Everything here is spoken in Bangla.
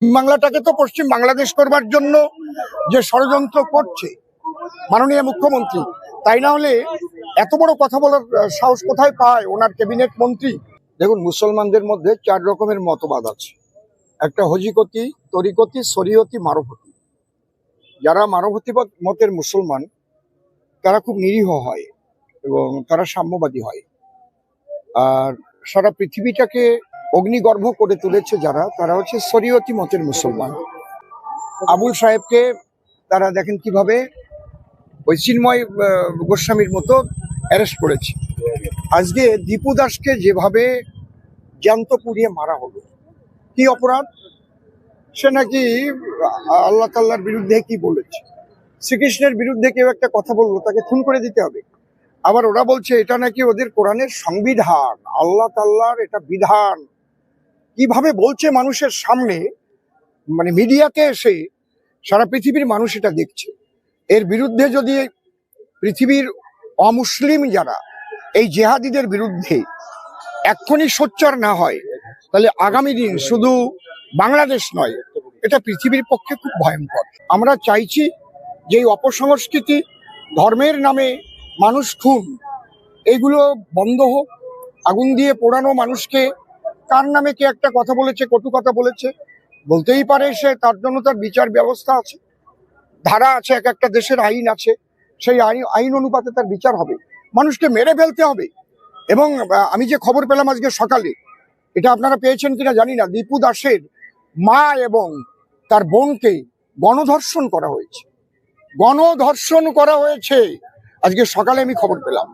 বাংলাটাকে তো পশ্চিম বাংলাদেশ করবার জন্য যে ষড়যন্ত্র করছে মাননীয় মুখ্যমন্ত্রী, তাই না হলে এত বড় কথা বলার সাহস কোথায় পায় ওনার ক্যাবিনেট মন্ত্রী? দেখুন, মুসলমানদের মধ্যে 4 রকমের মতবাদ আছে। একটা হজিকতি, তরিকতি, শরীয়তি, মারফতি। যারা মারফতি মতের মুসলমান তারা খুব নিরীহ হয় এবং তারা সাম্যবাদী হয়। আর সারা পৃথিবীটাকে অগ্নিগর্ভ করে তুলেছে যারা, তারা হচ্ছে শরীয়তি মতের মুসলমান। আবুল সাহেবকে তারা দেখেন কিভাবে ওই চিন্ময় গোস্বামীর মতো অ্যারেস্ট করেছে। আজকে দীপু দাসকে যেভাবে জ্যান্ত পুড়িয়ে মারা হলো, কি অপরাধ? সে নাকি আল্লাহ তাল্লার বিরুদ্ধে কি বলেছে, শ্রীকৃষ্ণের বিরুদ্ধে কেউ একটা কথা বললো তাকে খুন করে দিতে হবে। আবার ওরা বলছে এটা নাকি ওদের কোরআনের সংবিধান, আল্লাহ তাল্লার এটা বিধান। কিভাবে বলছে মানুষের সামনে, মানে মিডিয়াতে এসে সারা পৃথিবীর মানুষ এটা দেখছে। এর বিরুদ্ধে যদি পৃথিবীর অমুসলিম যারা এই জেহাদিদের বিরুদ্ধে এক্ষুনি সোচ্চার না হয়, তাহলে আগামী দিন শুধু বাংলাদেশ নয়, এটা পৃথিবীর পক্ষে খুব ভয়ঙ্কর। আমরা চাইছি যে এই অপসংস্কৃতি, ধর্মের নামে মানুষ খুন, এইগুলো বন্ধ হোক। আগুন দিয়ে পোড়ানো মানুষকে, কার নামে কে একটা কথা বলেছে, কটু কথা বলেছে, বলতেই পারে সে, তার জন্য তার বিচার ব্যবস্থা আছে, ধারা আছে, এক একটা দেশের আইন আছে, সেই আইন অনুপাতে তার বিচার হবে। মানুষকে মেরে ফেলতে হবে। এবং আমি যে খবর পেলাম আজকে সকালে, এটা আপনারা পেয়েছেন কিনা জানি না, দীপু দাসের মা এবং তার বোনকে গণধর্ষণ করা হয়েছে। গণধর্ষণ করা হয়েছে আজকে সকালে আমি খবর পেলাম।